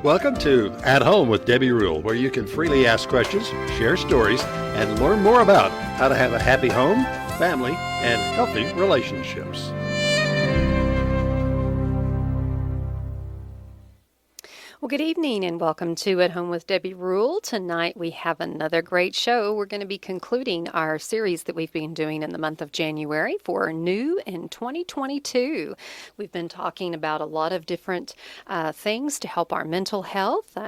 Welcome to At Home with Debbie Rule, where you can freely ask questions, share stories, and learn more about how to have a happy home, family, and healthy relationships. Well, good evening and welcome to At Home with Debbie Rule. Tonight we have another great show. We're going to be concluding our series that we've been doing in the month of January for New in 2022. We've been talking about a lot of different things to help our mental health,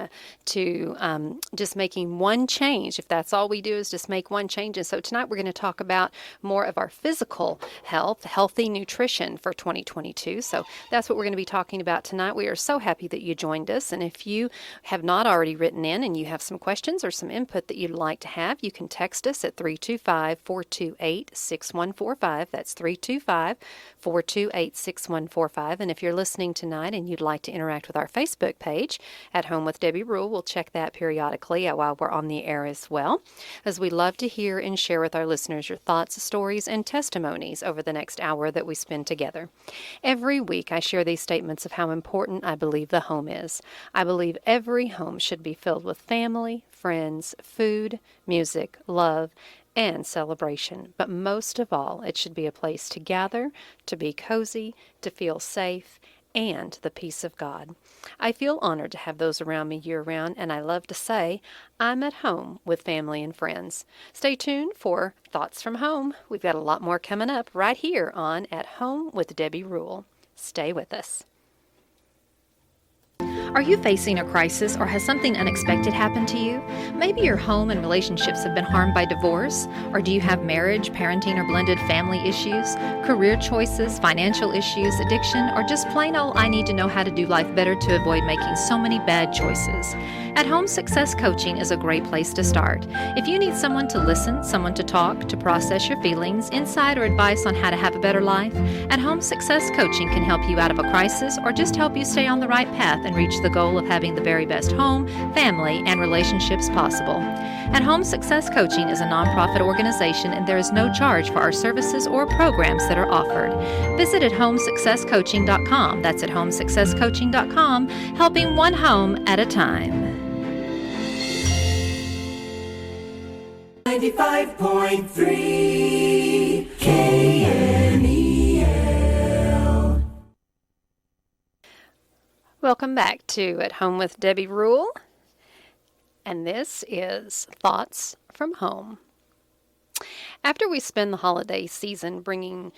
to just making one change. If that's all we do is just make one change. And so tonight we're going to talk about more of our physical health, healthy nutrition for 2022. So that's what we're going to be talking about tonight. We are so happy that you joined us. And if you have not already written in and you have some questions or some input that you'd like to have, you can text us at 325-428-6145. That's 325-428-6145. And if you're listening tonight and you'd like to interact with our Facebook page, At Home with Debbie Rule, we'll check that periodically while we're on the air as well, as we love to hear and share with our listeners your thoughts, stories, and testimonies over the next hour that we spend together. Every week I share these statements of how important I believe the home is. I believe every home should be filled with family, friends, food, music, love, and celebration. But most of all, it should be a place to gather, to be cozy, to feel safe, and the peace of God. I feel honored to have those around me year-round, and I love to say I'm at home with family and friends. Stay tuned for Thoughts from Home. We've got a lot more coming up right here on At Home with Debbie Rule. Stay with us. Are you facing a crisis or has something unexpected happened to you? Maybe your home and relationships have been harmed by divorce, or do you have marriage, parenting, or blended family issues, career choices, financial issues, addiction, or just plain old I need to know how to do life better to avoid making so many bad choices? At Home Success Coaching is a great place to start. If you need someone to listen, someone to talk, to process your feelings, insight, or advice on how to have a better life, At Home Success Coaching can help you out of a crisis or just help you stay on the right path and reach the goal of having the very best home, family, and relationships possible. At Home Success Coaching is a nonprofit organization and there is no charge for our services or programs that are offered. Visit at homesuccesscoaching.com. That's at homesuccesscoaching.com, helping one home at a time. 95.3 KNEL. Welcome back to At Home with Debbie Rule, and this is Thoughts from Home. After we spend the holiday season binging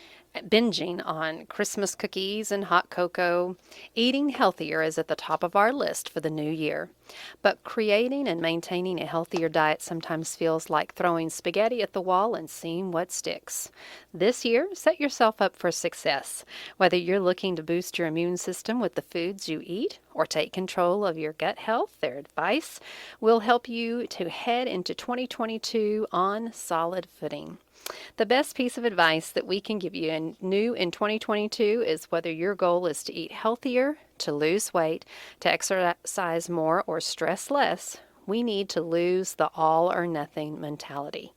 on Christmas cookies and hot cocoa, eating healthier is at the top of our list for the new year. But creating and maintaining a healthier diet sometimes feels like throwing spaghetti at the wall and seeing what sticks. This year, set yourself up for success. Whether you're looking to boost your immune system with the foods you eat or take control of your gut health, their advice will help you to head into 2022 on solid footing. The best piece of advice that we can give you new in 2022 is whether your goal is to eat healthier, to lose weight, to exercise more, or stress less, we need to lose the all or nothing mentality.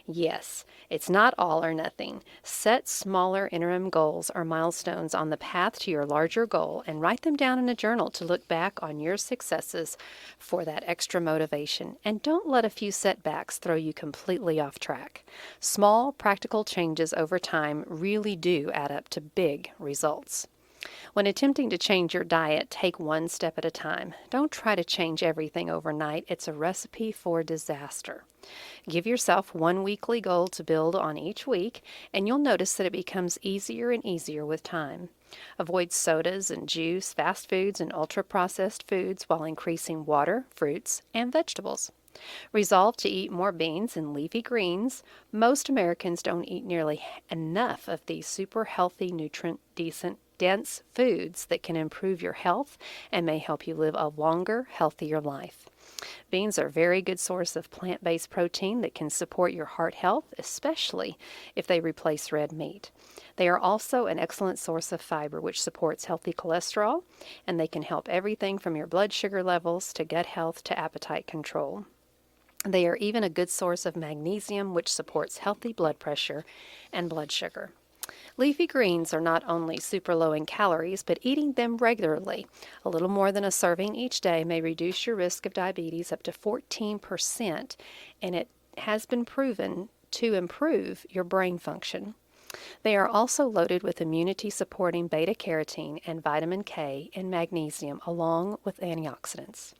Yes, it's not all or nothing. Set smaller interim goals or milestones on the path to your larger goal and write them down in a journal to look back on your successes for that extra motivation. And don't let a few setbacks throw you completely off track. Small, practical changes over time really do add up to big results. When attempting to change your diet, take one step at a time. Don't try to change everything overnight. It's a recipe for disaster. Give yourself one weekly goal to build on each week, and you'll notice that it becomes easier and easier with time. Avoid sodas and juice, fast foods, and ultra-processed foods while increasing water, fruits, and vegetables. Resolve to eat more beans and leafy greens. Most Americans don't eat nearly enough of these super healthy, dense foods that can improve your health and may help you live a longer, healthier life. Beans are a very good source of plant-based protein that can support your heart health, especially if they replace red meat. They are also an excellent source of fiber, which supports healthy cholesterol, and they can help everything from your blood sugar levels to gut health to appetite control. They are even a good source of magnesium, which supports healthy blood pressure and blood sugar. Leafy greens are not only super low in calories, but eating them regularly, a little more than a serving each day, may reduce your risk of diabetes up to 14%, and it has been proven to improve your brain function. They are also loaded with immunity-supporting beta-carotene and vitamin K and magnesium, along with antioxidants.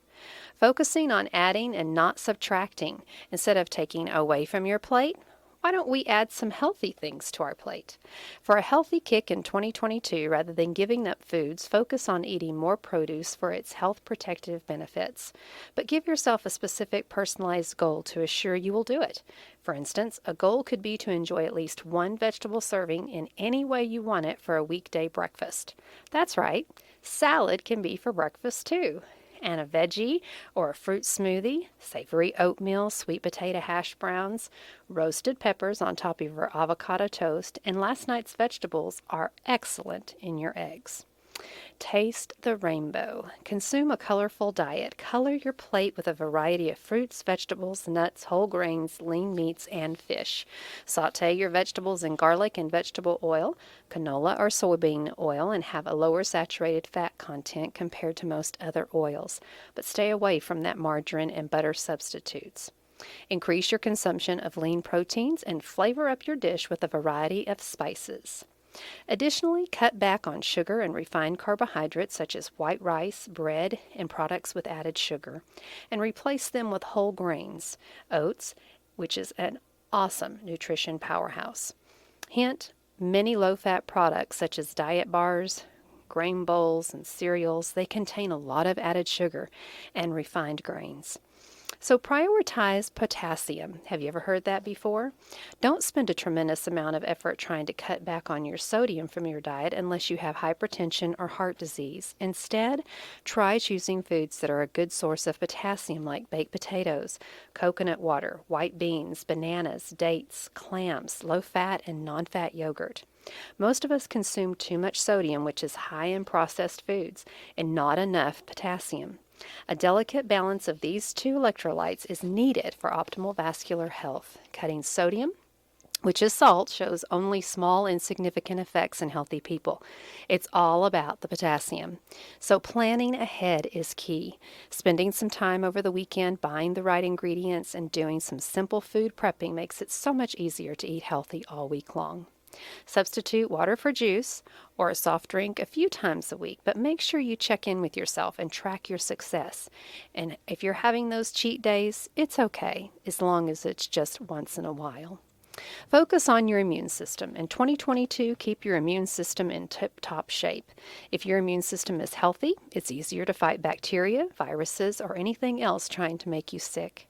Focusing on adding and not subtracting instead of taking away from your plate, why don't we add some healthy things to our plate? For a healthy kick in 2022, rather than giving up foods, focus on eating more produce for its health protective benefits. But give yourself a specific personalized goal to assure you will do it. For instance, a goal could be to enjoy at least one vegetable serving in any way you want it for a weekday breakfast. That's right, salad can be for breakfast too. And a veggie or a fruit smoothie, savory oatmeal, sweet potato hash browns, roasted peppers on top of your avocado toast, and last night's vegetables are excellent in your eggs. Taste the rainbow. Consume a colorful diet. Color your plate with a variety of fruits, vegetables, nuts, whole grains, lean meats, and fish. Saute your vegetables in garlic and vegetable oil, canola or soybean oil, and have a lower saturated fat content compared to most other oils. But stay away from that margarine and butter substitutes. Increase your consumption of lean proteins and flavor up your dish with a variety of spices. Additionally, cut back on sugar and refined carbohydrates such as white rice, bread, and products with added sugar, and replace them with whole grains, oats, which is an awesome nutrition powerhouse. Hint, many low-fat products such as diet bars, grain bowls, and cereals, they contain a lot of added sugar and refined grains. So prioritize potassium. Have you ever heard that before? Don't spend a tremendous amount of effort trying to cut back on your sodium from your diet unless you have hypertension or heart disease. Instead, try choosing foods that are a good source of potassium like baked potatoes, coconut water, white beans, bananas, dates, clams, low-fat and non-fat yogurt. Most of us consume too much sodium, which is high in processed foods, and not enough potassium. A delicate balance of these two electrolytes is needed for optimal vascular health. Cutting sodium, which is salt, shows only small, insignificant effects in healthy people. It's all about the potassium. So planning ahead is key. Spending some time over the weekend buying the right ingredients and doing some simple food prepping makes it so much easier to eat healthy all week long. Substitute water for juice or a soft drink a few times a week, but make sure you check in with yourself and track your success. And if you're having those cheat days, it's okay, as long as it's just once in a while. Focus on your immune system. In 2022, keep your immune system in tip-top shape. If your immune system is healthy, it's easier to fight bacteria, viruses, or anything else trying to make you sick.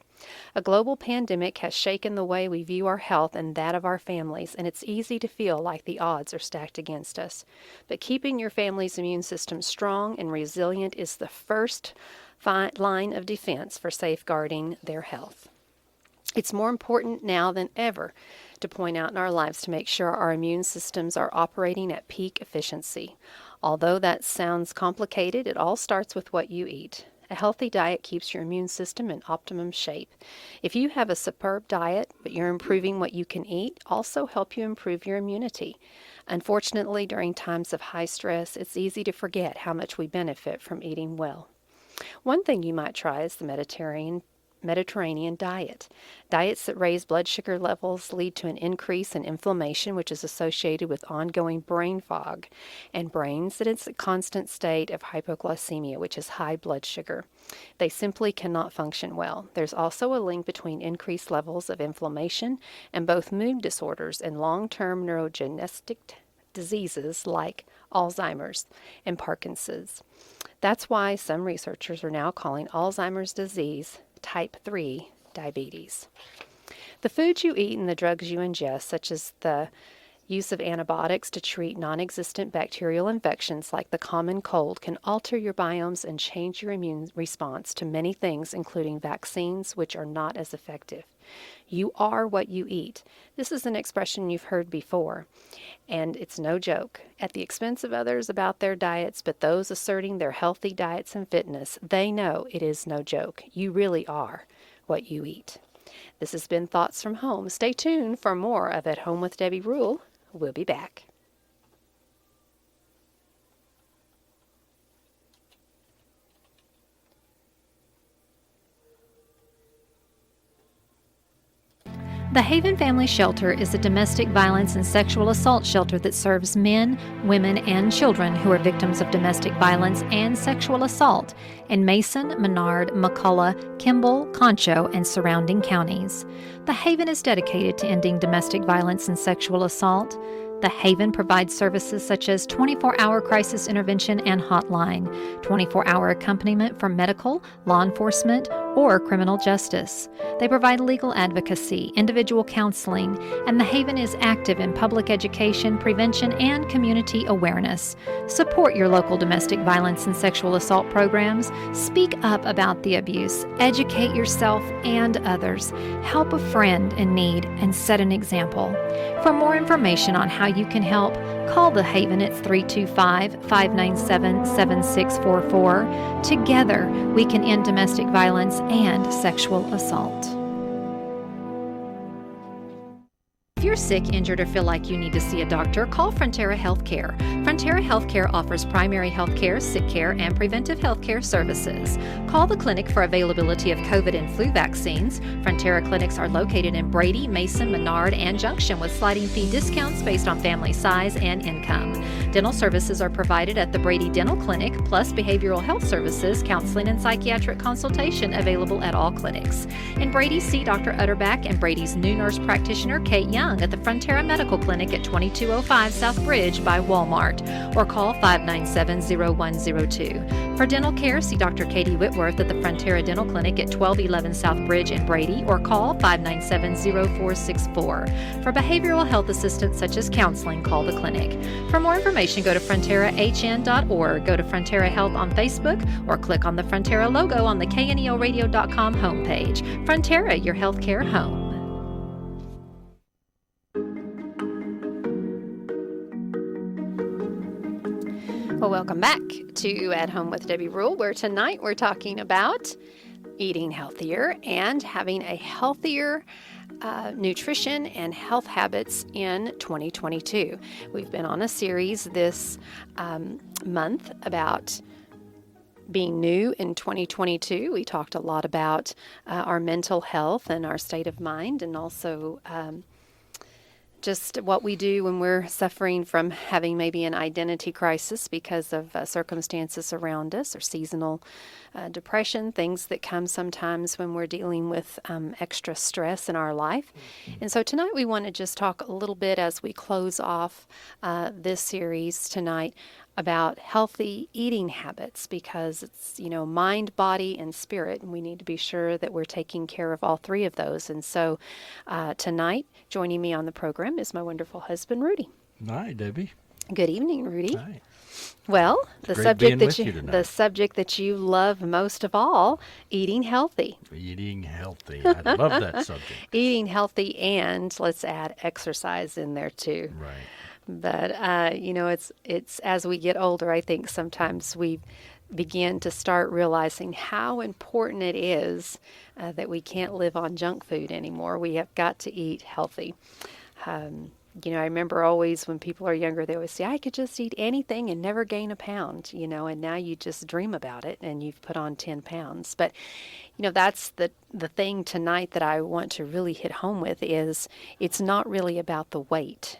A global pandemic has shaken the way we view our health and that of our families, and it's easy to feel like the odds are stacked against us. But keeping your family's immune system strong and resilient is the first line of defense for safeguarding their health. It's more important now than ever to point out in our lives to make sure our immune systems are operating at peak efficiency. Although that sounds complicated, it all starts with what you eat. A healthy diet keeps your immune system in optimum shape. If you have a superb diet, but you're improving what you can eat, also help you improve your immunity. Unfortunately, during times of high stress, it's easy to forget how much we benefit from eating well. One thing you might try is the Mediterranean diet. Diets that raise blood sugar levels lead to an increase in inflammation, which is associated with ongoing brain fog, and brains that it's a constant state of hypoglycemia, which is high blood sugar. They simply cannot function well. There's also a link between increased levels of inflammation and both mood disorders and long-term neurogenetic diseases like Alzheimer's and Parkinson's. That's why some researchers are now calling Alzheimer's disease type 3 diabetes. The foods you eat and the drugs you ingest, such as the use of antibiotics to treat non-existent bacterial infections like the common cold, can alter your biomes and change your immune response to many things, including vaccines, which are not as effective. You are what you eat. This is an expression you've heard before, and it's no joke. At the expense of others about their diets, but those asserting their healthy diets and fitness, they know it is no joke. You really are what you eat. This has been Thoughts from Home. Stay tuned for more of At Home with Debbie Rule. We'll be back. The Haven Family Shelter is a domestic violence and sexual assault shelter that serves men, women, and children who are victims of domestic violence and sexual assault in Mason, Menard, McCullough, Kimball, Concho, and surrounding counties. The Haven is dedicated to ending domestic violence and sexual assault. The Haven provides services such as 24-hour crisis intervention and hotline, 24-hour accompaniment for medical, law enforcement, or criminal justice. They provide legal advocacy, individual counseling, and the Haven is active in public education, prevention, and community awareness. Support your local domestic violence and sexual assault programs. Speak up about the abuse. Educate yourself and others. Help a friend in need and set an example. For more information on how you can help, call the Haven at 325-597-7644. Together, we can end domestic violence and sexual assault. If you're sick, injured, or feel like you need to see a doctor, call Frontera Healthcare. Frontera Healthcare offers primary health care, sick care, and preventive health care services. Call the clinic for availability of COVID and flu vaccines. Frontera clinics are located in Brady, Mason, Menard, and Junction with sliding fee discounts based on family size and income. Dental services are provided at the Brady Dental Clinic, plus behavioral health services, counseling, and psychiatric consultation available at all clinics. In Brady, see Dr. Utterback and Brady's new nurse practitioner, Kate Young, at the Frontera Medical Clinic at 2205 South Bridge by Walmart, or call 597-0102. For dental care, see Dr. Katie Whitworth at the Frontera Dental Clinic at 1211 South Bridge in Brady, or call 597-0464. For behavioral health assistance such as counseling, call the clinic. For more information, go to fronterahn.org, go to Frontera Health on Facebook, or click on the Frontera logo on the KNEOradio.com homepage. Frontera, your healthcare home. Well, welcome back to At Home with Debbie Rule, where tonight we're talking about eating healthier and having a healthier nutrition and health habits in 2022. We've been on a series this month about being new in 2022. We talked a lot about our mental health and our state of mind, and also just what we do when we're suffering from having maybe an identity crisis because of circumstances around us, or seasonal depression, things that come sometimes when we're dealing with extra stress in our life. And so tonight we want to just talk a little bit as we close off this series tonight about healthy eating habits, because it's, mind, body, and spirit, and we need to be sure that we're taking care of all three of those. And so tonight, joining me on the program is my wonderful husband, Rudy. Hi, Debbie. Good evening, Rudy. Hi. Well, the great subject being that with you tonight. the subject that you love most of all, eating healthy. Eating healthy. I love that subject. Eating healthy, and let's add exercise in there too. Right. But, it's as we get older, I think sometimes we begin to start realizing how important it is that we can't live on junk food anymore. We have got to eat healthy. I remember always when people are younger, they always say, I could just eat anything and never gain a pound, and now you just dream about it and you've put on 10 pounds. But, that's the thing tonight that I want to really hit home with is it's not really about the weight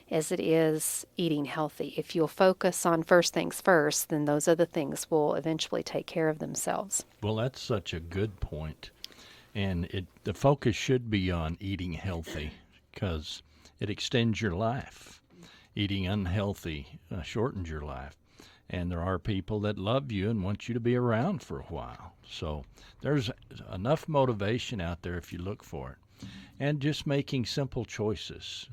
as it is eating healthy. If you'll focus on first things first, then those other things will eventually take care of themselves. Well, that's such a good point. And the focus should be on eating healthy, because it extends your life. Eating unhealthy shortens your life. And there are people that love you and want you to be around for a while. So there's enough motivation out there if you look for it. And just making simple choices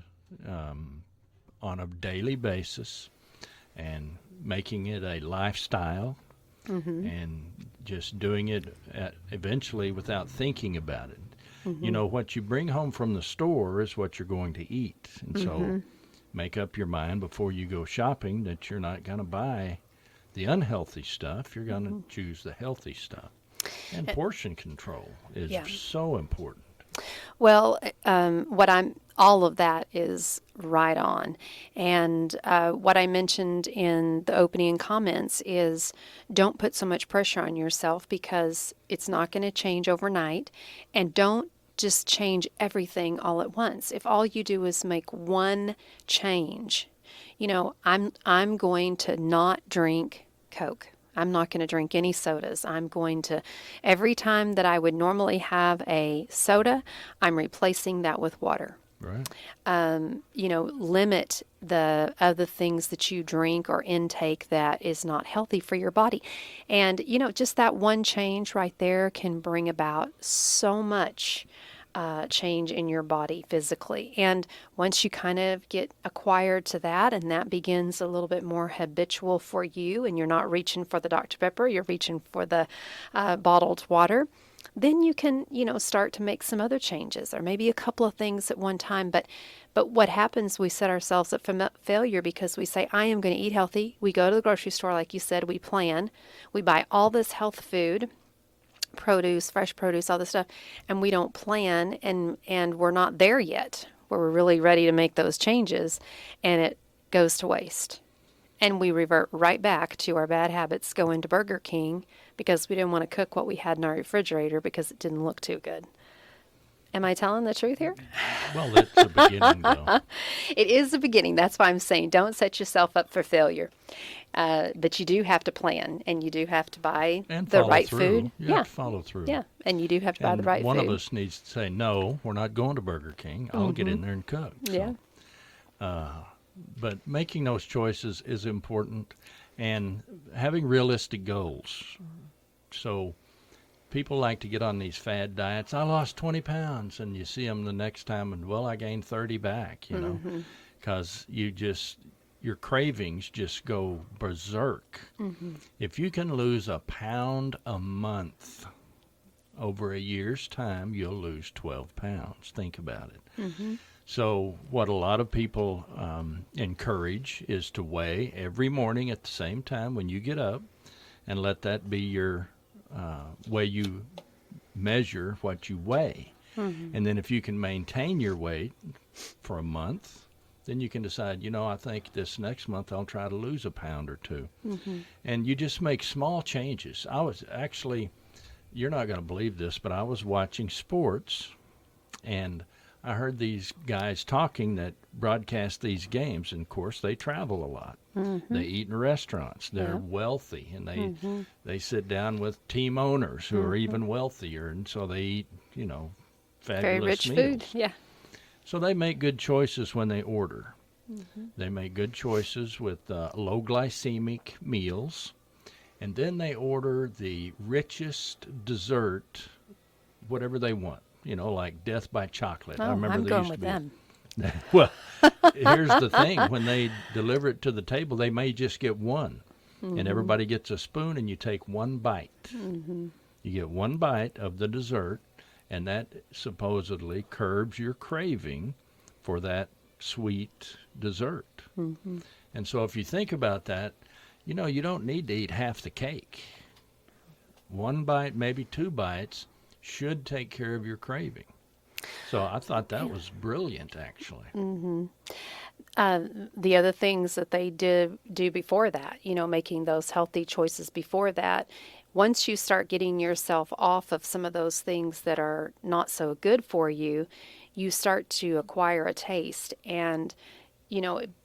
on a daily basis, and making it a lifestyle, and just doing it eventually without thinking about it. What you bring home from the store is what you're going to eat. And so make up your mind before you go shopping that you're not going to buy the unhealthy stuff. You're going to choose the healthy stuff. And portion control is so important. Well, all of that is right on. And what I mentioned in the opening comments is don't put so much pressure on yourself, because it's not going to change overnight. And don't just change everything all at once. If all you do is make one change, I'm going to not drink Coke. I'm not going to drink any sodas. I'm going to, every time that I would normally have a soda, I'm replacing that with water. Right. Limit the other things that you drink or intake that is not healthy for your body. And, just that one change right there can bring about so much change in your body physically. And once you kind of get acquired to that, and that begins a little bit more habitual for you, and you're not reaching for the Dr. Pepper, you're reaching for the bottled water, then you can, start to make some other changes, or maybe a couple of things at one time. But what happens, we set ourselves up for failure because we say, I am going to eat healthy. We go to the grocery store, like you said, we plan, we buy all this health food, produce, fresh produce, all this stuff, and we don't plan, and we're not there yet where we're really ready to make those changes, and it goes to waste. And we revert right back to our bad habits, going to Burger King because we didn't want to cook what we had in our refrigerator because it didn't look too good. Am I telling the truth here? Well, that's the beginning, though. It is the beginning. That's why I'm saying don't set yourself up for failure. But you do have to plan, and you do have to buy And the follow right through. food. You have to follow through. Yeah, and you do have to buy the And right one food. of us needs to say, no, we're not going to Burger King. I'll get in there and cook. So, Yeah. but making those choices is important, and having realistic goals. So people like to get on these fad diets. I lost 20 pounds, and you see them the next time, and, well, I gained 30 back, because your cravings just go berserk. If you can lose a pound a month, over a year's time, you'll lose 12 pounds. Think about it. So what a lot of people encourage is to weigh every morning at the same time when you get up, and let that be your way you measure what you weigh. And then if you can maintain your weight for a month, then you can decide, I think this next month I'll try to lose a pound or two. And you just make small changes. I was actually, you're not going to believe this, but I was watching sports, and I heard these guys talking that broadcast these games, and of course they travel a lot. They eat in restaurants. They're wealthy, and they sit down with team owners who are even wealthier, and so they eat, fabulous Very rich meals. food. Yeah. So they make good choices when they order. They make good choices with low glycemic meals, and then they order the richest dessert, whatever they want. Like death by chocolate. Oh, I remember I'm there going used with to be. them. Well, here's the thing. When they deliver it to the table, they may just get one. And everybody gets a spoon, and you take one bite. You get one bite of the dessert, and that supposedly curbs your craving for that sweet dessert. And so if you think about that, you don't need to eat half the cake. One bite, maybe 2 bites, should take care of your craving. So I thought that was brilliant, actually. The other things that they do before that, making those healthy choices before that, once you start getting yourself off of some of those things that are not so good for you, you start to acquire a taste. And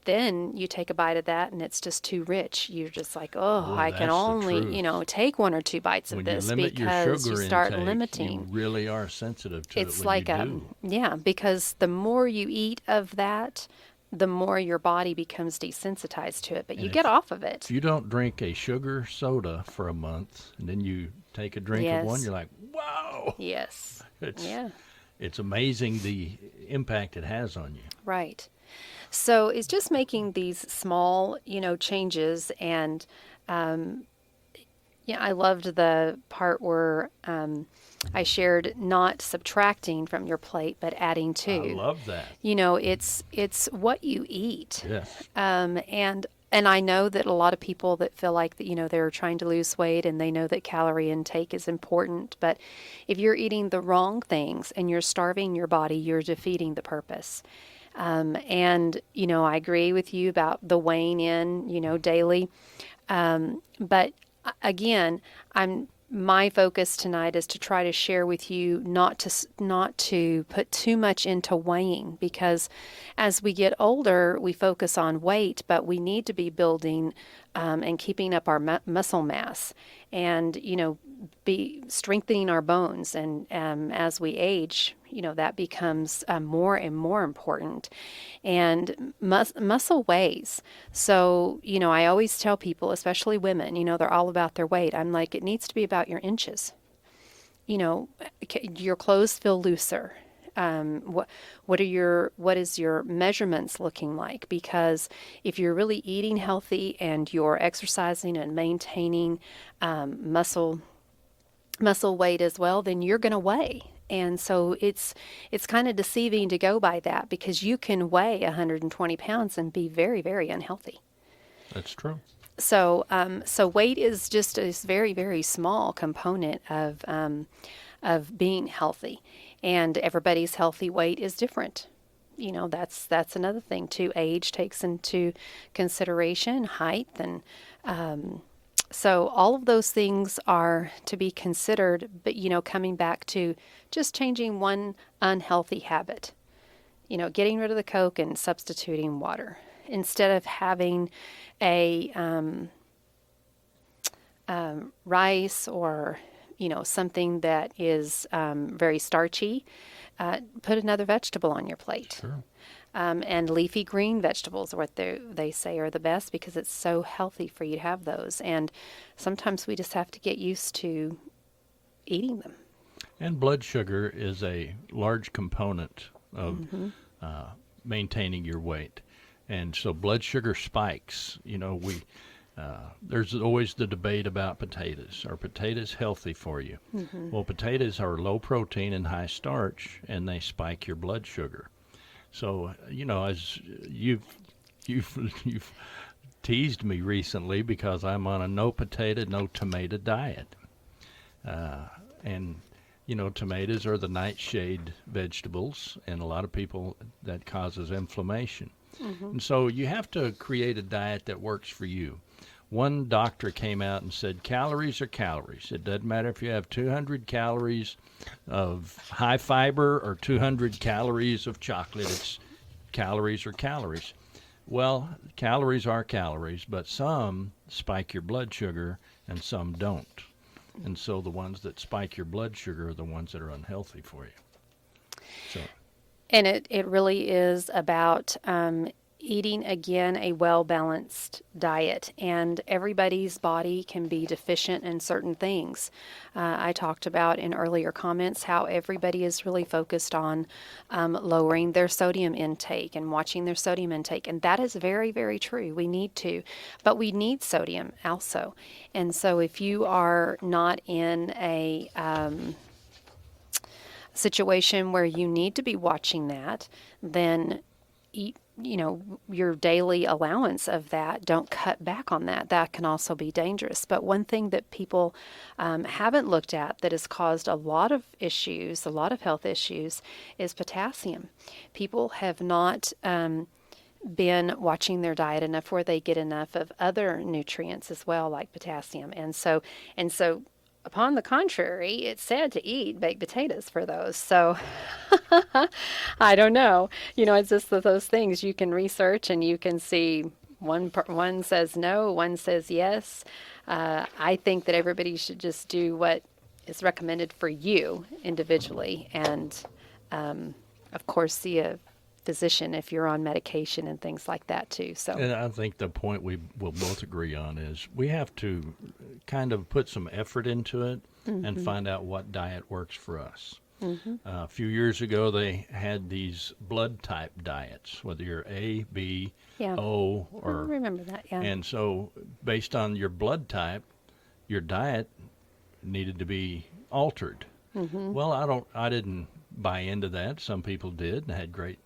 then you take a bite of that and it's just too rich. You're just like, Boy, I can that's the only, truth. take 1 or 2 bites When of you this limit your because sugar you start intake, limiting. you really are sensitive to It's it when like you do. because the more you eat of that, the more your body becomes desensitized to it. But you And get off of it. If you don't drink a sugar soda for a month, and then you take a drink of one, Yes. you're like, wow. Yes. It's, Yeah. it's amazing the impact it has on you. Right. So it's just making these small, changes. And, I loved the part where I shared not subtracting from your plate, but adding to. I love that. It's what you eat. Yes. And I know that a lot of people that feel like that, they're trying to lose weight and they know that calorie intake is important. But if you're eating the wrong things and you're starving your body, you're defeating the purpose. And I agree with you about the weighing in, daily. But again, I'm my focus tonight is to try to share with you not to put too much into weighing, because as we get older, we focus on weight, but we need to be building and keeping up our muscle mass, and be strengthening our bones. And as we age, that becomes more and more important. And muscle weighs. So, I always tell people, especially women, they're all about their weight. I'm like, it needs to be about your inches. Your clothes feel looser. What is your measurements looking like? Because if you're really eating healthy and you're exercising and maintaining muscle weight as well, then you're going to weigh. And so it's kind of deceiving to go by that, because you can weigh 120 pounds and be very, very unhealthy. That's true. So weight is just a very, very small component of being healthy, and everybody's healthy weight is different. That's another thing too. Age takes into consideration, height, and so all of those things are to be considered. But coming back to just changing one unhealthy habit, getting rid of the Coke and substituting water, instead of having a rice or something that is very starchy, put another vegetable on your plate. Sure. And leafy green vegetables are what they say are the best, because it's so healthy for you to have those. And sometimes we just have to get used to eating them. And blood sugar is a large component of maintaining your weight. And so blood sugar spikes. There's always the debate about potatoes. Are potatoes healthy for you? Well, potatoes are low protein and high starch, and they spike your blood sugar. So, as you've teased me recently, because I'm on a no potato, no tomato diet. And tomatoes are the nightshade vegetables, and a lot of people, that causes inflammation. And so you have to create a diet that works for you. One doctor came out and said, calories are calories. It doesn't matter if you have 200 calories of high fiber or 200 calories of chocolate. It's calories are calories. Well, calories are calories, but some spike your blood sugar and some don't. And so the ones that spike your blood sugar are the ones that are unhealthy for you. So. And it really is about eating, again, a well-balanced diet. And everybody's body can be deficient in certain things. I talked about in earlier comments how everybody is really focused on lowering their sodium intake and watching their sodium intake. And that is very, very true. We need to. But we need sodium also. And so if you are not in a situation where you need to be watching that, then eat, your daily allowance of that. Don't cut back on that. That can also be dangerous. But one thing that people haven't looked at that has caused a lot of issues, a lot of health issues, is potassium. People have not been watching their diet enough where they get enough of other nutrients as well, like potassium. And so upon the contrary, it's sad to eat baked potatoes for those. So I don't know. It's just those things you can research and you can see one says no, one says yes. I think that everybody should just do what is recommended for you individually, and of course see a physician if you're on medication and things like that too. So, and I think the point we will both agree on is we have to kind of put some effort into it and find out what diet works for us. A few years ago, they had these blood type diets, whether you're A, B, O, or... I remember that, yeah. And so based on your blood type, your diet needed to be altered. Well, I didn't buy into that. Some people did and had great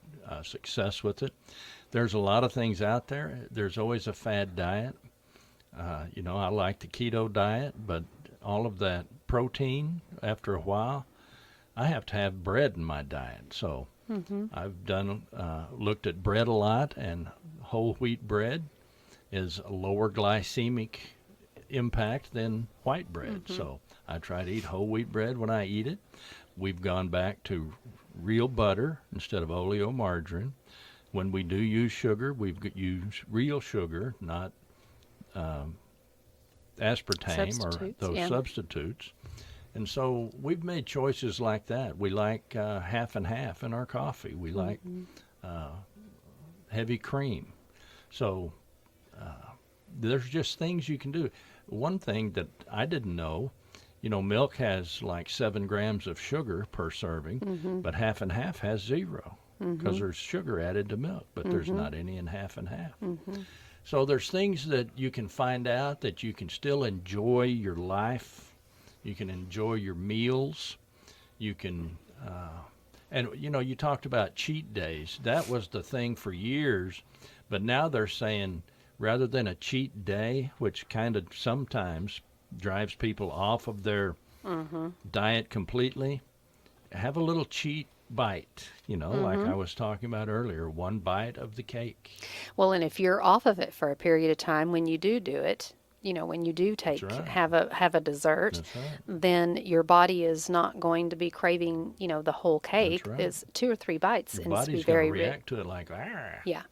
success with it. There's a lot of things out there. There's always a fad diet. I like the keto diet, but all of that protein, after a while, I have to have bread in my diet. So I've looked at bread a lot, and whole wheat bread is lower glycemic impact than white bread. So I try to eat whole wheat bread when I eat it. We've gone back to real butter instead of oleomargarine. When we do use sugar, used real sugar, not aspartame or those substitutes. And so we've made choices like that. We like half and half in our coffee. We like heavy cream. So there's just things you can do. One thing that I didn't know, milk has like 7 grams of sugar per serving, but half and half has 0 because there's sugar added to milk, but there's not any in half and half. So there's things that you can find out that you can still enjoy your life. You can enjoy your meals. You can, and you talked about cheat days. That was the thing for years, but now they're saying rather than a cheat day, which kind of sometimes drives people off of their diet completely, have a little cheat bite, like I was talking about earlier, 1 bite of the cake. Well, and if you're off of it for a period of time, when you do it, when you do have a dessert, then your body is not going to be craving, the whole cake. It's 2 or 3 bites. Your and it's body's very going to react to it like, ah. Yeah,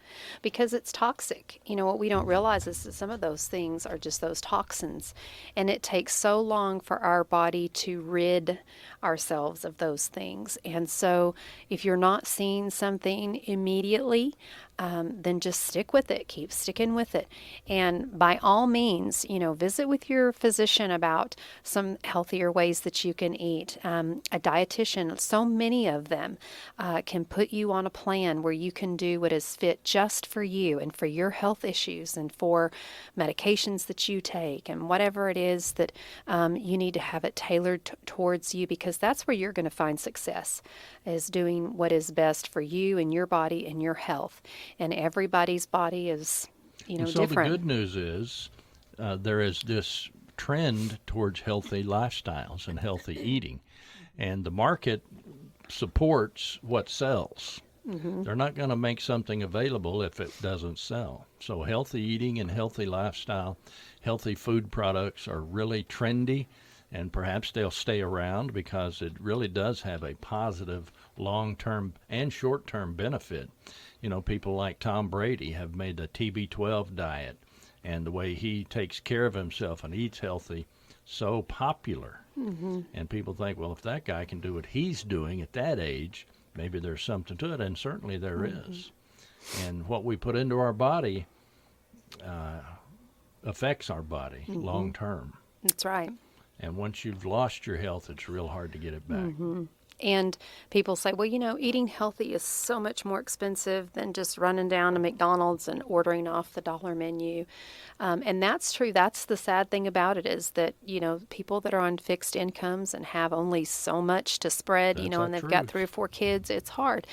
because it's toxic. What we don't realize is that some of those things are just those toxins. And it takes so long for our body to rid ourselves of those things. And so if you're not seeing something immediately, then just stick with it. Keep sticking with it. And by all means, visit with your physician about some healthier ways that you can eat. A dietitian, so many of them, can put you on a plan where you can do what is fit just for you and for your health issues and for medications that you take and whatever it is that you need to have it tailored towards you, because that's where you're going to find success, is doing what is best for you and your body and your health. And everybody's body is, so different. The good news is there is this trend towards healthy lifestyles and healthy eating, and the market supports what sells. They're not going to make something available if it doesn't sell. So healthy eating and healthy lifestyle, healthy food products are really trendy, and perhaps they'll stay around because it really does have a positive long-term and short-term benefit. People like Tom Brady have made the TB12 diet, and the way he takes care of himself and eats healthy so popular. And people think, well, if that guy can do what he's doing at that age, maybe there's something to it, and certainly there is. And what we put into our body affects our body long term. That's right. And once you've lost your health, it's real hard to get it back. And people say, well, eating healthy is so much more expensive than just running down to McDonald's and ordering off the dollar menu. And that's true. That's the sad thing about it, is that, people that are on fixed incomes and have only so much to spread, and they've got 3 or 4 kids, it's hard.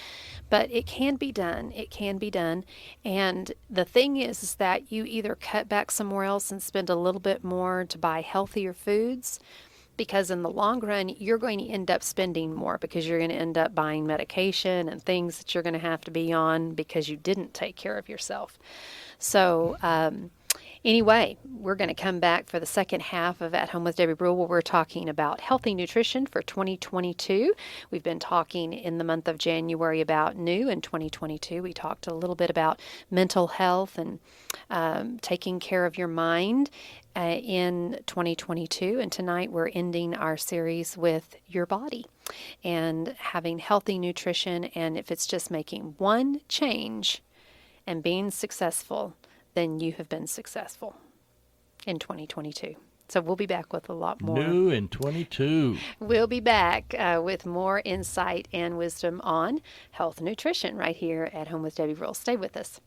But it can be done. It can be done. And the thing is that you either cut back somewhere else and spend a little bit more to buy healthier foods, because in the long run, you're going to end up spending more, because you're going to end up buying medication and things that you're going to have to be on because you didn't take care of yourself. So anyway, we're going to come back for the second half of At Home with Debbie Brule, where we're talking about healthy nutrition for 2022. We've been talking in the month of January about new in 2022. We talked a little bit about mental health and taking care of your mind in 2022, and tonight we're ending our series with your body and having healthy nutrition. And if it's just making one change and being successful, then you have been successful in 2022. So we'll be back with a lot more. New in 22. We'll be back with more insight and wisdom on health and nutrition right here at Home with Debbie Brule. Stay with us.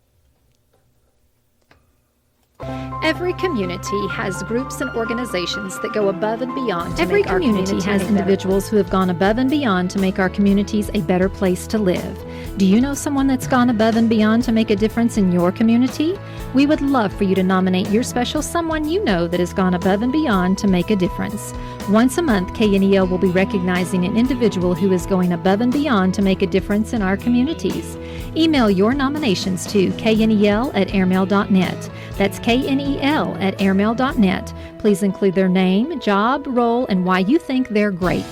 Every community has groups and organizations that go above and beyond to make our community has individuals who have gone above and beyond to make our communities a better place to live. Do you know someone that's gone above and beyond to make a difference in your community? We would love for you to nominate your special someone you know that has gone above and beyond to make a difference. Once a month, KNEL will be recognizing an individual who is going above and beyond to make a difference in our communities. Email your nominations to knel@airmail.net. That's knel@airmail.net. Please include their name, job, role, and why you think they're great.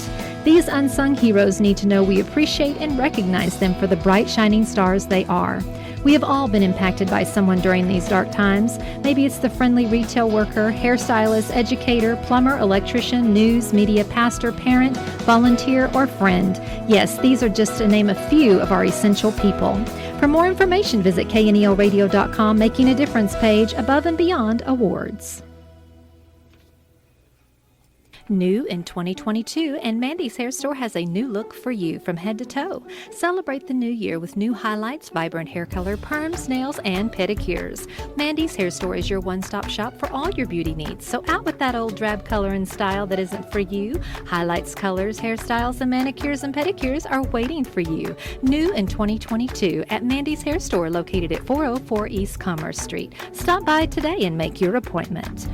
These unsung heroes need to know we appreciate and recognize them for the bright, shining stars they are. We have all been impacted by someone during these dark times. Maybe it's the friendly retail worker, hairstylist, educator, plumber, electrician, news, media, pastor, parent, volunteer, or friend. Yes, these are just to name a few of our essential people. For more information, visit knelradio.com, Making a Difference page, above and beyond awards. New in 2022, and Mandy's Hair Store has a new look for you from head to toe. Celebrate the new year with new highlights, vibrant hair color, perms, nails, and pedicures. Mandy's Hair Store is your one-stop shop for all your beauty needs. So out with that old drab color and style that isn't for you. Highlights, colors, hairstyles, and manicures and pedicures are waiting for you. New in 2022 at Mandy's Hair Store, located at 404 East Commerce Street. Stop by today and make your appointment.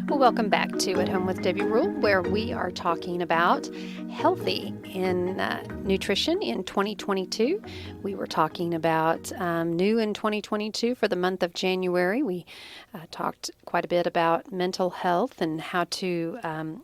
Well, welcome back to At Home with Debbie Rule, where we are talking about healthy in nutrition in 2022. We were talking about new in 2022 for the month of January. We talked quite a bit about mental health and how to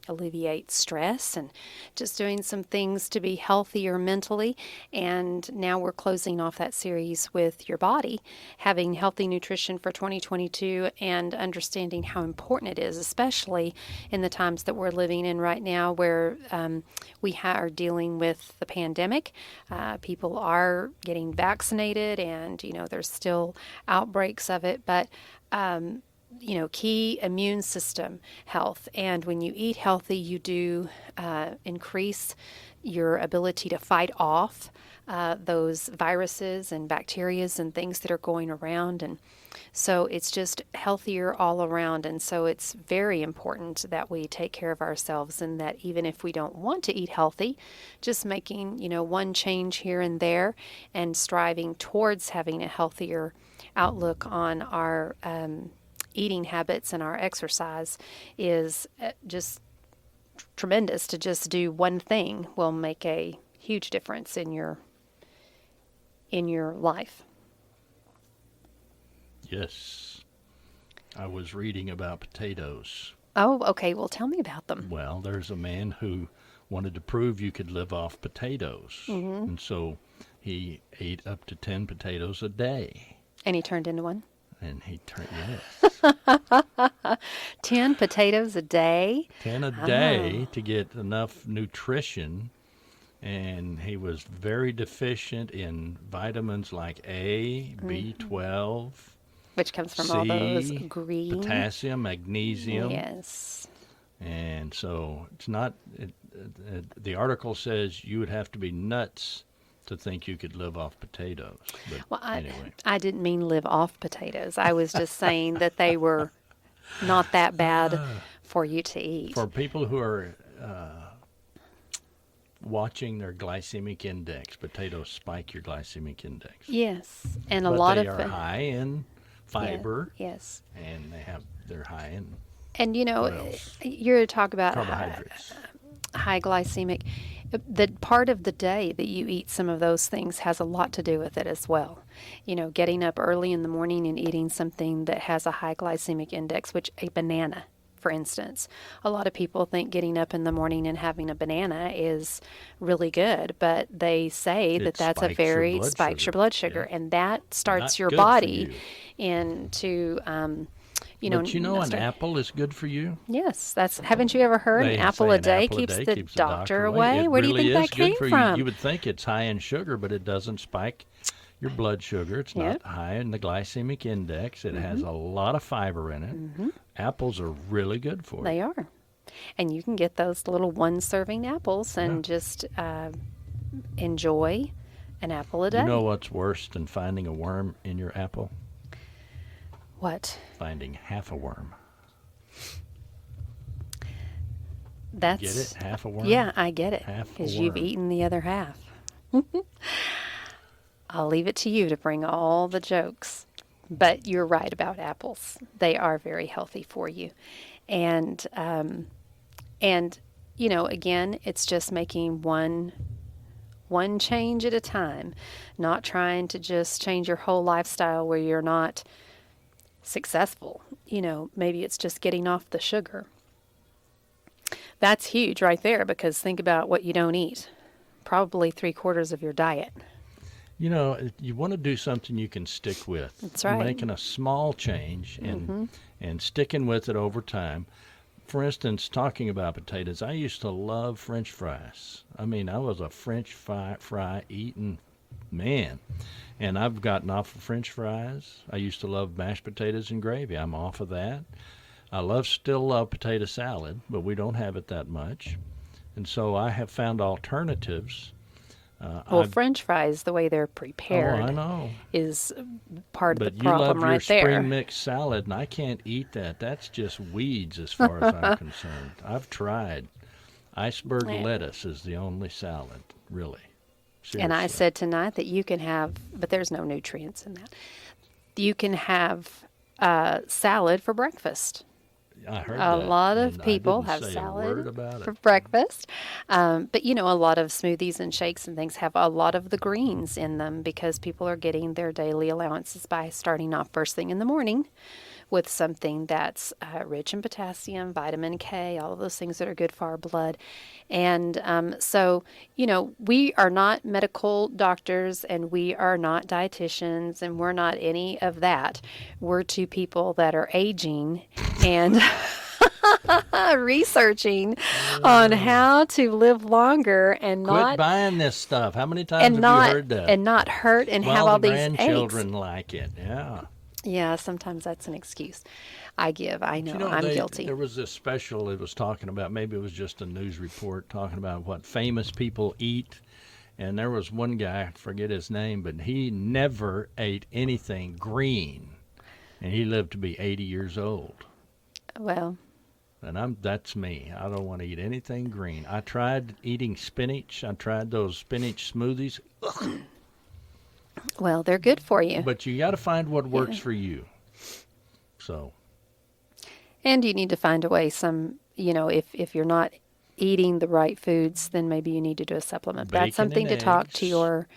alleviate stress and just doing some things to be healthier mentally. And now we're closing off that series with your body, having healthy nutrition for 2022 and understanding how important it is, especially in the times that we're living in right now, where we are dealing with the pandemic. People are getting vaccinated, and there's still outbreaks of it, but key immune system health. And when you eat healthy, you do increase your ability to fight off those viruses and bacterias and things that are going around. And so it's just healthier all around. And so it's very important that we take care of ourselves, and that even if we don't want to eat healthy, just making, one change here and there and striving towards having a healthier outlook on our eating habits and our exercise is just tremendous. To just do one thing will make a huge difference in your life. Yes. I was reading about potatoes. Oh, okay. Well, tell me about them. Well, there's a man who wanted to prove you could live off potatoes. Mm-hmm. And so he ate up to 10 potatoes a day. And he turned into one? And he turned, yes. 10 potatoes a day? 10 a day to get enough nutrition. And he was very deficient in vitamins like A, B12. Which comes from C, all those green. Potassium, magnesium. Yes. And so it's not, the article says you would have to be nuts to think you could live off potatoes. But well, anyway. I didn't mean live off potatoes. I was just saying that they were not that bad for you to eat. For people who are watching their glycemic index, potatoes spike your glycemic index. Yes, and but a lot they of are high in fiber. Yeah, yes, and they're high in. And you're to talk about carbohydrates. High glycemic. The part of the day that you eat some of those things has a lot to do with it as well. Getting up early in the morning and eating something that has a high glycemic index, which a banana, for instance. A lot of people think getting up in the morning and having a banana is really good, but they say that that's a very spikes your blood sugar, yeah. And that starts Not your good body for you. into But an apple is good for you? Yes, haven't you ever heard They an apple say a day keeps the doctor away? It Where do really you think that is good came for from? You would think it's high in sugar, but it doesn't spike your blood sugar. It's not high in the glycemic index. It has a lot of fiber in it. Mm-hmm. Apples are really good for you. They are. And you can get those little one-serving apples and just enjoy an apple a day. You know what's worse than finding a worm in your apple? What? Finding half a worm. That's, get it? Half a worm? Yeah, I get it. Half a because worm. you've eaten the other half. I'll leave it to you to bring all the jokes. But you're right about apples. They are very healthy for you. And, again, it's just making one change at a time, not trying to just change your whole lifestyle where you're not successful. Maybe it's just getting off the sugar. That's huge right there, because think about what you don't eat. Probably 3/4 of your diet. You want to do something you can stick with. That's right. Making a small change and sticking with it over time. For instance, talking about potatoes, I used to love French fries. I mean, I was a French fry eating man. And I've gotten off of French fries. I used to love mashed potatoes and gravy. I'm off of that. I still love potato salad, but we don't have it that much. And so I have found alternatives. French fries, the way they're prepared, I know, is part of the but you problem love right your there. spring mix salad, and I can't eat that. That's just weeds as far as I'm concerned. I've tried. Iceberg lettuce is the only salad, really. Seriously. And I said tonight that you can have, but there's no nutrients in that. You can have salad for breakfast. I heard A that, lot of and I people didn't have say a salad word about for it. breakfast. But, a lot of smoothies and shakes and things have a lot of the greens in them, because people are getting their daily allowances by starting off first thing in the morning with something that's rich in potassium, vitamin K, all of those things that are good for our blood. And so, we are not medical doctors, and we are not dietitians, and we're not any of that. We're two people that are aging and researching on how to live longer and Quit not buying this stuff. How many times have you heard that? and not hurt and have Well, all the these aches. grandchildren like it, yeah. Yeah, sometimes that's an excuse I give. I know, I'm guilty. There was this special it was talking about, maybe it was just a news report talking about what famous people eat. And there was one guy, I forget his name, but he never ate anything green. And he lived to be 80 years old. Well, And that's me. I don't want to eat anything green. I tried eating spinach. I tried those spinach smoothies. Ugh. well, they're good for you. But you got to find what works for you. So, And you need to find a way, if you're not eating the right foods, then maybe you need to do a supplement. Bacon That's something to and talk to eggs. your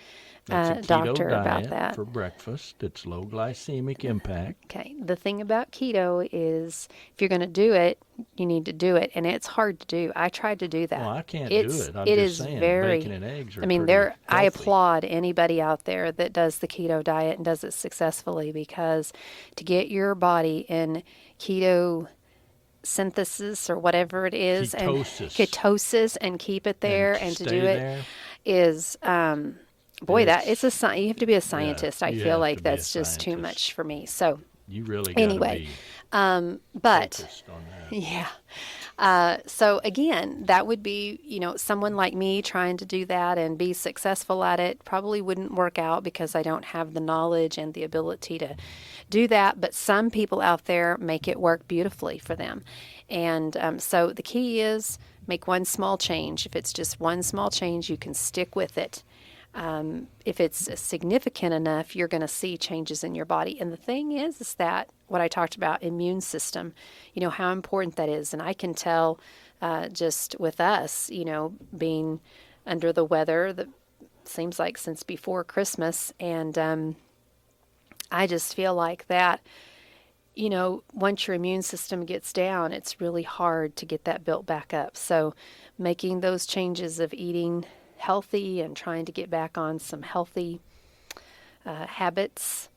That's a keto doctor diet about that. for breakfast. It's low glycemic impact. Okay. The thing about keto is if you're going to do it, you need to do it. And it's hard to do. I tried to do that. Well, I can't do it. I'm it just is saying, very, bacon and eggs are I mean, pretty I healthy. applaud anybody out there that does the keto diet and does it successfully, because to get your body in keto synthesis or whatever it is, ketosis, and keep it there and to do it there. is that it's you have to be a scientist. I you feel have like to be a that's just too scientist. much for me. So You really got to anyway, be but focused on that. yeah. So again, that would be, someone like me trying to do that and be successful at it probably wouldn't work out, because I don't have the knowledge and the ability to do that. But some people out there make it work beautifully for them. And so the key is make one small change. If it's just one small change, you can stick with it. If it's significant enough, you're going to see changes in your body. And the thing is that what I talked about, immune system, how important that is. And I can tell just with us, being under the weather, that seems like since before Christmas. And I just feel like that, once your immune system gets down, it's really hard to get that built back up. So making those changes of eating healthy and trying to get back on some healthy habits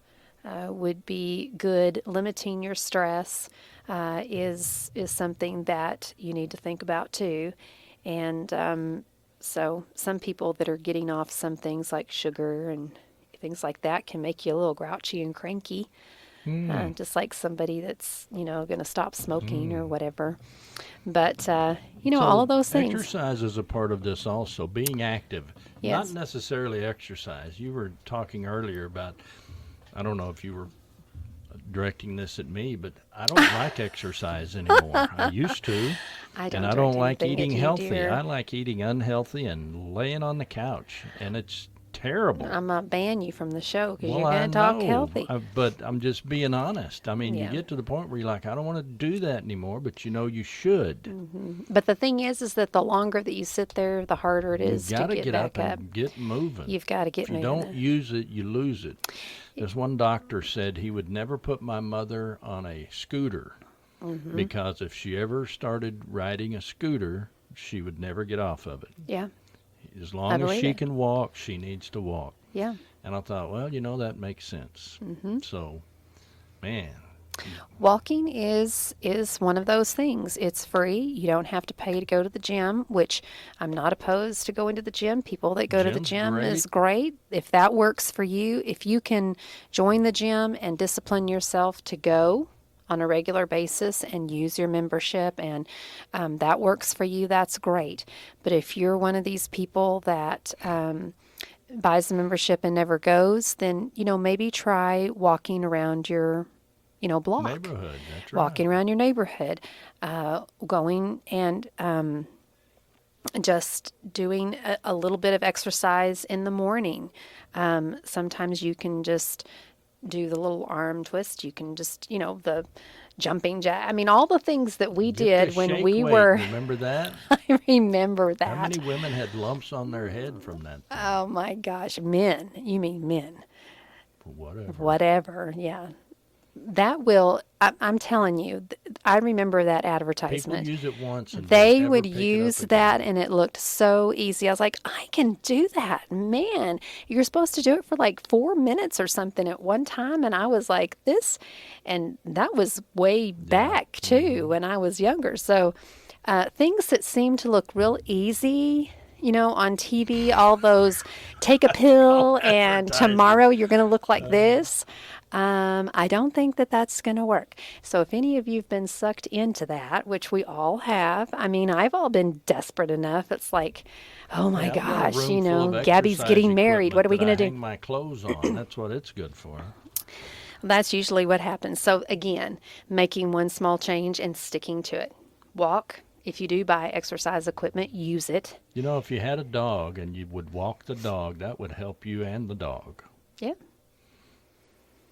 would be good. Limiting your stress is something that you need to think about too. And so some people that are getting off some things like sugar and things like that can make you a little grouchy and cranky. Just like somebody that's, going to stop smoking or whatever. But, So all of those things. Exercise is a part of this also, being active. Yes. Not necessarily exercise. You were talking earlier about, I don't know if you were directing this at me, but I don't like exercise anymore. I used to. I And I don't like eating healthy. I like eating unhealthy and laying on the couch. And it's terrible. I'm going to ban you from the show because Well, you're I going to talk know, healthy. but I'm just being honest. I mean, Yeah. you get to the point where you're like, I don't want to do that anymore, but you know you should. But the thing is that the longer that you sit there, the harder it You is to got to get get back up up. and get moving. You've got to get If you moving. don't use it, you lose it. There's one doctor said he would never put my mother on a scooter because if she ever started riding a scooter, she would never get off of it. Yeah, As long as believe she it. can walk, she needs to walk. yeah. And I thought, well, that makes sense. So, man, Walking is one of those things. It's free. You don't have to pay to go to the gym, which I'm not opposed to going to the gym. People that go to the Gym's gym is great. great. If that works for you, if you can join the gym and discipline yourself to go on a regular basis and use your membership and that works for you, that's great. But if you're one of these people that buys the membership and never goes, then, maybe try walking around your block. neighborhood, that's right. Walking around your neighborhood, going and just doing a little bit of exercise in the morning. Sometimes you can just do the little arm twist. You can just, the jumping jack. I mean, all the things that we Get did the when shake we weight. were, Remember that? I remember that. How many women had lumps on their head from that? Oh my gosh, men. You mean men. Whatever. Whatever, yeah. That will, I'm telling you, I remember that People advertisement. use it once and They don't ever would pick it up use again. that and it looked so easy. I was like, I can do that. Man, you're supposed to do it for like 4 minutes or something at one time. And I was like, this, and that was way back too when I was younger. So things that seem to look real easy, on TV, all those take a pill and tomorrow you're going to look like this. I don't think that that's going to work. So if any of you have been sucked into that, which we all have, I mean, I've all been desperate enough. It's like, oh my Yeah, I've got a gosh, room full of Gabby's exercise getting married. What are we equipment going to that I do? hang my clothes on. That's what it's good for. That's usually what happens. So again, making one small change and sticking to it. Walk. If you do buy exercise equipment, use it. If you had a dog and you would walk the dog, that would help you and the dog. Yeah,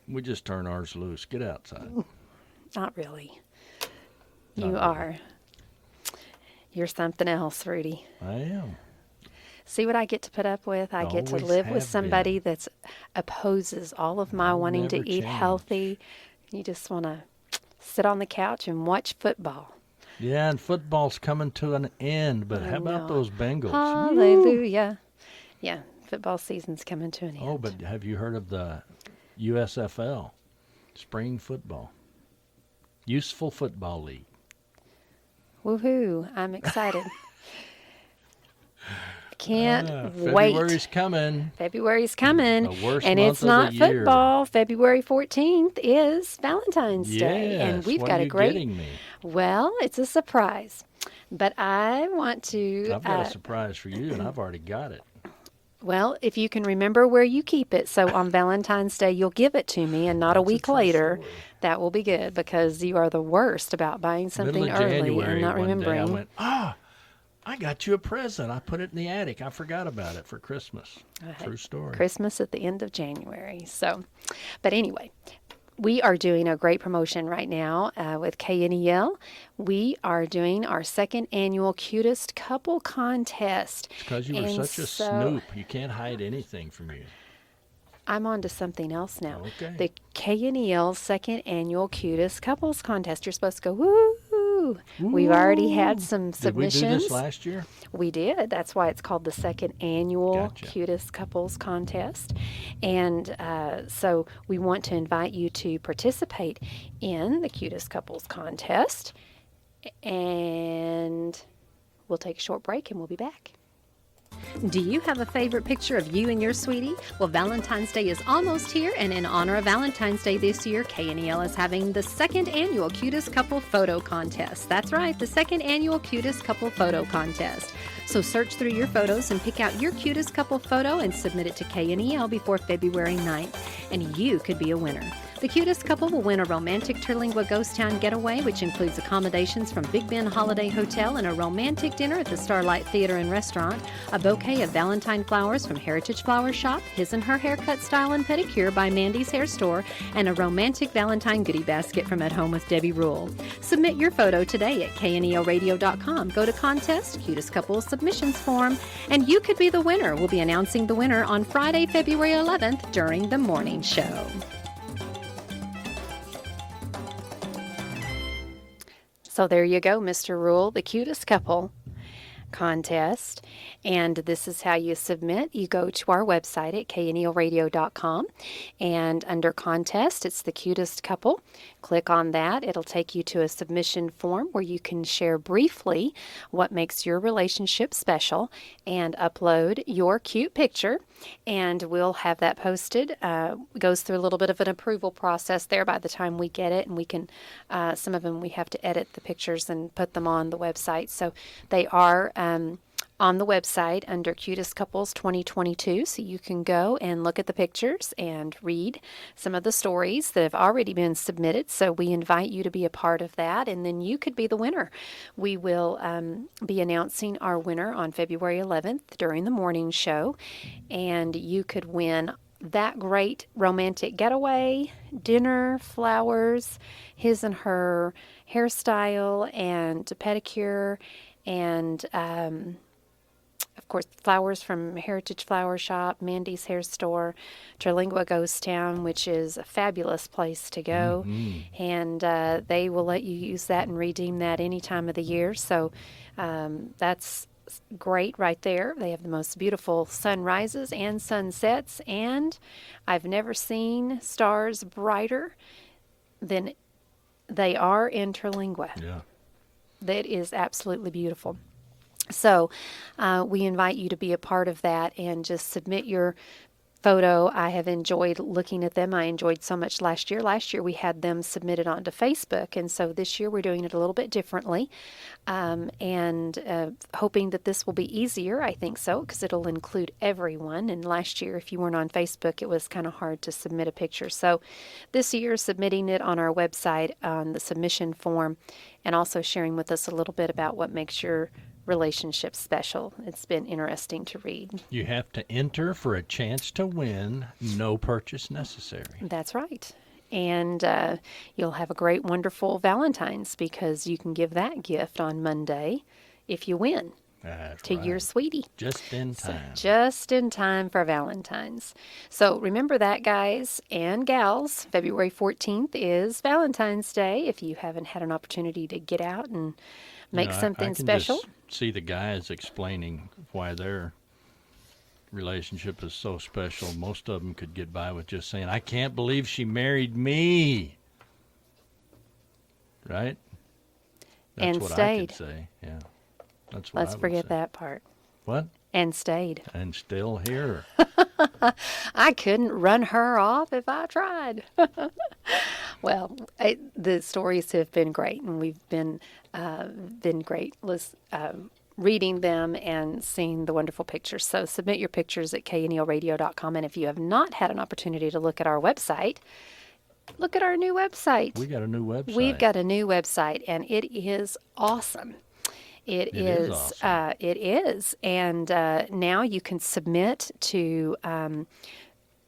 We just turn ours loose. Get outside. not really. Not You really. are. You're something else, Rudy. I am. See what I get to put up with? I get to Always live with have somebody that opposes all of my wanting to never eat change. healthy. You just want to sit on the couch and watch football. Yeah, and football's coming to an end, but how about know. those Bengals? Hallelujah. Yeah, football season's coming to an end. Oh, but have you heard of the USFL, spring football? Useful Football League. Woohoo, I'm excited. Can't wait. February's coming. February's coming. The worst and month it's of not the year. football. February 14th is Valentine's Day. And Yes, we've what got are a you great. getting me? Well, it's a surprise. But I want to. I've got a surprise for you, and I've already got it. Well, if you can remember where you keep it, so on Valentine's Day you'll give it to me and not a That's a week true later, story. that will be good because you are the worst about buying something Middle of early January, and not one day, remembering. I went, I got you a present. I put it in the attic. I forgot about it for Christmas. True story. Christmas at the end of January. So, but anyway, we are doing a great promotion right now with KNEL. We are doing our second annual Cutest Couple Contest. It's because you were And such a so- snoop. You can't hide anything from you. I'm on to something else now. Okay. The KNEL second annual Cutest Couples Contest. You're supposed to go, woo! We've already had some Did we submissions. do this last year? We did. That's why it's called the second annual Gotcha. Cutest Couples Contest. And so we want to invite you to participate in the Cutest Couples Contest. And we'll take a short break and we'll be back. Do you have a favorite picture of you and your sweetie? Well, Valentine's Day is almost here, and in honor of Valentine's Day this year, KNEL is having the second annual Cutest Couple Photo Contest. That's right, the second annual Cutest Couple Photo Contest. So search through your photos and pick out your cutest couple photo and submit it to KNEL before February 9th, and you could be a winner. The Cutest couple will win a romantic Terlingua Ghost Town getaway, which includes accommodations from Big Ben Holiday Hotel and a romantic dinner at the Starlight Theater and Restaurant, a bouquet of Valentine flowers from Heritage Flower Shop, His and Her Haircut Style and Pedicure by Mandy's Hair Store, and a romantic Valentine goodie basket from At Home with Debbie Rule. Submit your photo today at kneoradio.com. Go to Contest, Cutest Couple Submissions Form, and you could be the winner. We'll be announcing the winner on Friday, February 11th during the morning show. So there you go, Mr. Rule, the Cutest Couple contest. And this is how you submit. You go to our website at kneoradio.com, and under contest, it's the Cutest Couple. Click on that. It'll take you to a submission form where you can share briefly what makes your relationship special and upload your cute picture, and we'll have that posted. It goes through a little bit of an approval process there by the time we get it, and we can, some of them we have to edit the pictures and put them on the website. So they are on the website under Cutest Couples 2022, so you can go and look at the pictures and read some of the stories that have already been submitted. So we invite you to be a part of that, and then you could be the winner. We will be announcing our winner on February 11th during the morning show, and you could win that great romantic getaway, dinner, flowers, His and Her hairstyle and pedicure, and of course, flowers from Heritage Flower Shop, Mandy's Hair Store, Terlingua Ghost Town, which is a fabulous place to go. And they will let you use that and redeem that any time of the year. So that's great right there. They have the most beautiful sunrises and sunsets, and I've never seen stars brighter than they are in Terlingua. Yeah. That is absolutely beautiful. So we invite you to be a part of that and just submit your photo. I have enjoyed looking at them. I enjoyed so much last year. Last year we had them submitted onto Facebook, and so this year we're doing it a little bit differently, and hoping that this will be easier. I think so, because it'll include everyone. And last year, if you weren't on Facebook, it was kind of hard to submit a picture. So this year, submitting it on our website on the submission form, and also sharing with us a little bit about what makes your relationship special. It's been interesting to read. You have to enter for a chance to win. No purchase necessary. That's right. And you'll have a great, wonderful Valentine's, because you can give that gift on Monday if you win. That's to right. your sweetie. Just in time. Just in time for Valentine's. So remember that, guys and gals. February 14th is Valentine's Day. If you haven't had an opportunity to get out and make something I can special. Just see the guys explaining why their relationship is so special. Most of them could get by with just saying, "I can't believe she married me." Right? That's And what stayed. I could say. Yeah. That's what Let's I would forget say. that part. What? And stayed. And still here. I couldn't run her off if I tried. Well, the stories have been great, and we've been great reading them and seeing the wonderful pictures. So submit your pictures at kneoradio.com, and if you have not had an opportunity to look at our website, look at our new website. We got a new website. We've got a new website, and it is awesome. It is awesome. It is. And now you can submit to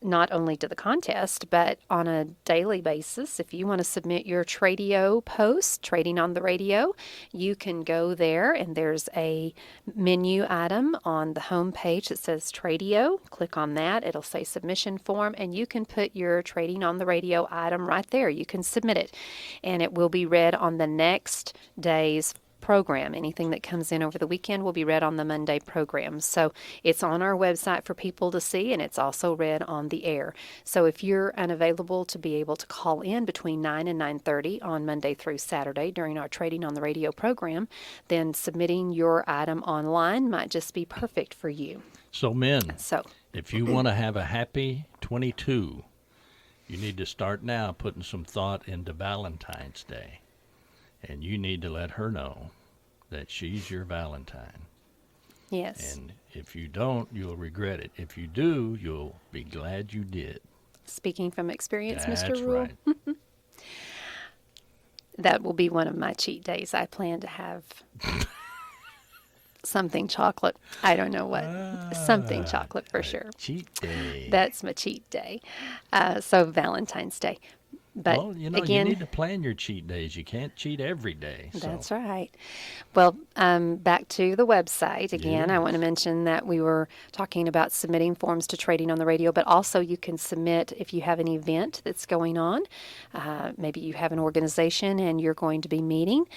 not only to the contest, but on a daily basis. If you want to submit your Tradio post, Trading on the Radio, you can go there, and there's a menu item on the home page that says Tradio. Click on that. It'll say submission form, and you can put your Trading on the Radio item right there. You can submit it, and it will be read on the next day's program. Anything that comes in over the weekend will be read on the Monday program. So it's on our website for people to see, and it's also read on the air. So if you're unavailable to be able to call in between 9 and 9:30 on Monday through Saturday during our Trading on the Radio program, then submitting your item online might just be perfect for you. So men, So if you want to have a happy 22, you need to start now putting some thought into Valentine's Day. And you need to let her know that she's your Valentine. yes. And if you don't, you'll regret it. If you do, you'll be glad you did. Speaking from experience, Mr. That's Rule. right. That will be one of my cheat days. I plan to have something chocolate. I don't know what. Something chocolate for sure. Cheat day. That's my cheat day. So Valentine's Day. But Well, you again, need to plan your cheat days. You can't cheat every day. So. that's right. Well, back to the website again. I Yes. want to mention that we were talking about submitting forms to Trading on the Radio, but also you can submit if you have an event that's going on. Maybe you have an organization and you're going to be meeting.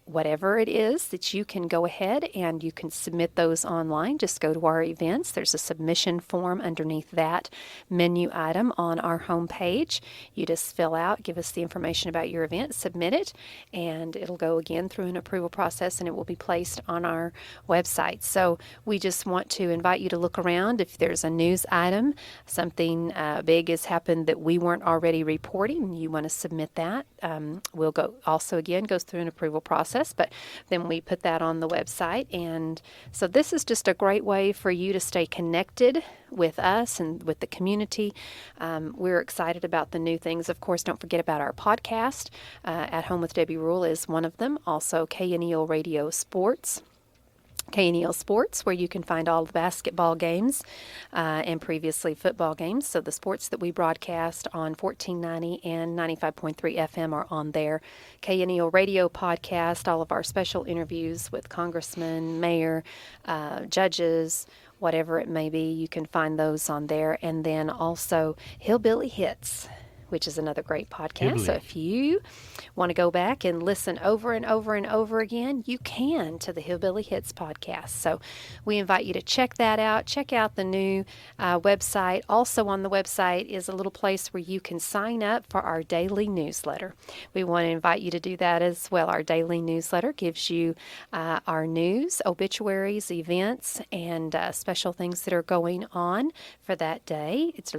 Whatever it is that you can go ahead and you can submit those online. Just go to our events. There's a submission form underneath that menu item on our homepage. You just fill out, give us the information about your event, submit it, and it'll go again through an approval process and it will be placed on our website. So we just want to invite you to look around. If there's a news item, something big has happened that we weren't already reporting, and you want to submit that, we'll go also again goes through an approval process, but then we put that on the website. And so this is just a great way for you to stay connected with us and with the community. We're excited about the new things. Of course, don't forget about our podcast. At Home with Debbie Rule is one of them. Also, KNEL Radio Sports. KNEL Sports, where you can find all the basketball games and previously football games. So the sports that we broadcast on 1490 and 95.3 FM are on there. KNEL Radio Podcast, all of our special interviews with congressmen, mayor, judges, whatever it may be, you can find those on there. And then also Hillbilly Hits, which is another great podcast. So if you want to go back and listen over and over and over again, you can to the Hillbilly Hits podcast. So we invite you to check that out. Check out the new website. Also on the website is a little place where you can sign up for our daily newsletter. We want to invite you to do that as well. Our daily newsletter gives you our news, obituaries, events, and special things that are going on for that day. It's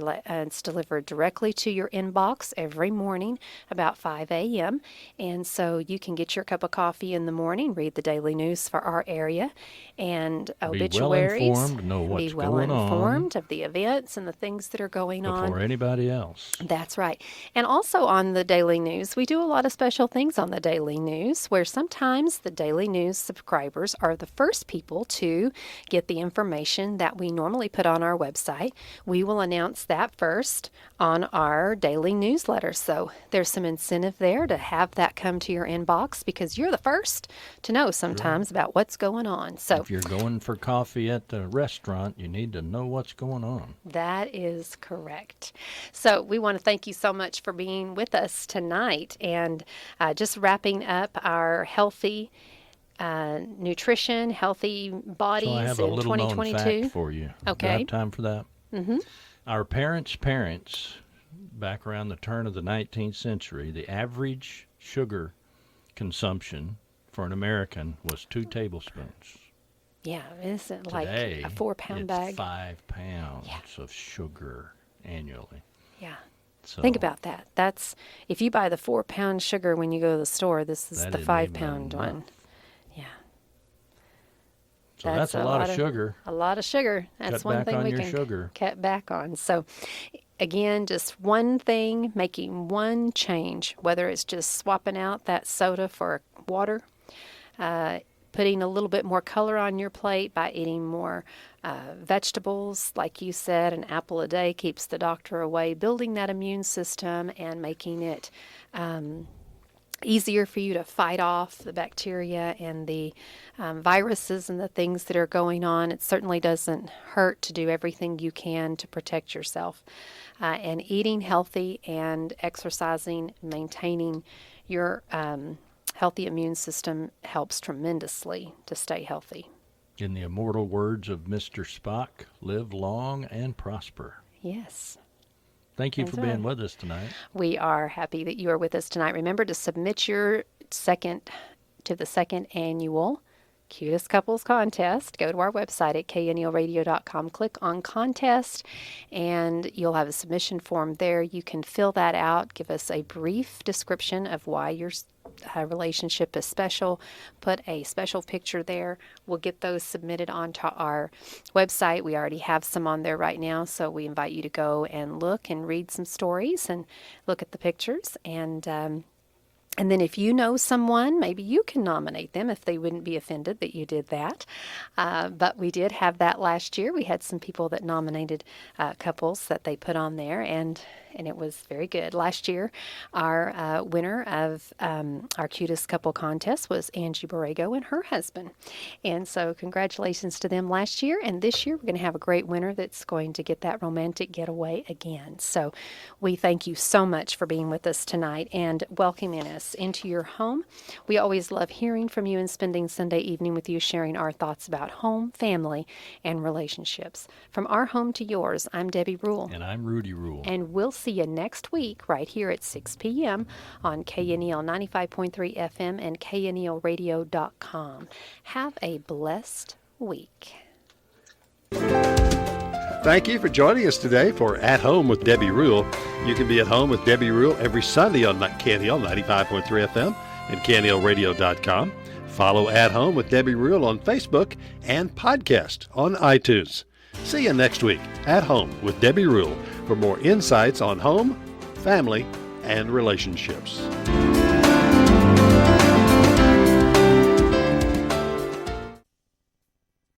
delivered directly to your inbox every morning about 5 a.m. And so you can get your cup of coffee in the morning, read the daily news for our area, and obituaries. Be well informed, know what's going on. Be well informed of the events and the things that are going on. Before anybody else. That's right. And also on the daily news, we do a lot of special things on the daily news where sometimes the daily news subscribers are the first people to get the information that we normally put on our website. We will announce that first on our daily newsletter. So there's some incentive there to have that come to your inbox because you're the first to know sometimes about what's going on. So if you're going for coffee at the restaurant, you need to know what's going on. that is correct. So we want to thank you so much for being with us tonight and just wrapping up our healthy nutrition, healthy bodies So I have a in little known 2022. fact for you. Okay. Do I have time for that? Mm-hmm. Our parents, back around the turn of the 19th century, the average sugar consumption for an American was 2 tablespoons. Yeah, isn't like Today, a 4-pound it's bag? 5 pounds of sugar annually. Yeah. So Think about that. That's if you buy the 4-pound sugar when you go to the store, this is That the isn't 5-pound even one. enough. Yeah. So that's a lot of sugar. A lot of sugar. That's Cut one back thing on we your can sugar. cut back on. So again, just one thing, making one change, whether it's just swapping out that soda for water, putting a little bit more color on your plate by eating more vegetables. Like you said, an apple a day keeps the doctor away, building that immune system and making it easier for you to fight off the bacteria and the viruses and the things that are going on. It certainly doesn't hurt to do everything you can to protect yourself. And eating healthy and exercising, maintaining your healthy immune system helps tremendously to stay healthy. In the immortal words of Mr. Spock, live long and prosper. Yes. Thank you That's for being right. with us tonight. We are happy that you are with us tonight. Remember to submit your second annual Cutest Couples Contest. Go to our website at knelradio.com. Click on Contest, and you'll have a submission form there. You can fill that out. Give us a brief description of why you're relationship is special, put a special picture there. We'll get those submitted onto our website. We already have some on there right now, so we invite you to go and look and read some stories and look at the pictures. And then if you know someone, maybe you can nominate them if they wouldn't be offended that you did that. But we did have that last year. We had some people that nominated couples that they put on there, and it was very good. Last year, our winner of our Cutest Couple Contest was Angie Borrego and her husband. And so congratulations to them last year. And this year, we're going to have a great winner that's going to get that romantic getaway again. So we thank you so much for being with us tonight and welcoming us into your home. We always love hearing from you and spending Sunday evening with you, sharing our thoughts about home, family, and relationships. From our home to yours, I'm Debbie Rule. And I'm Rudy Rule. And we'll see you next week right here at 6 p.m. on KNEL 95.3 FM and KNELradio.com. Have a blessed week. Thank you for joining us today for At Home with Debbie Rule. You can be at home with Debbie Rule every Sunday on KNEL 95.3 FM and KNELradio.com. Follow At Home with Debbie Rule on Facebook and podcast on iTunes. See you next week at Home with Debbie Rule for more insights on home, family, and relationships.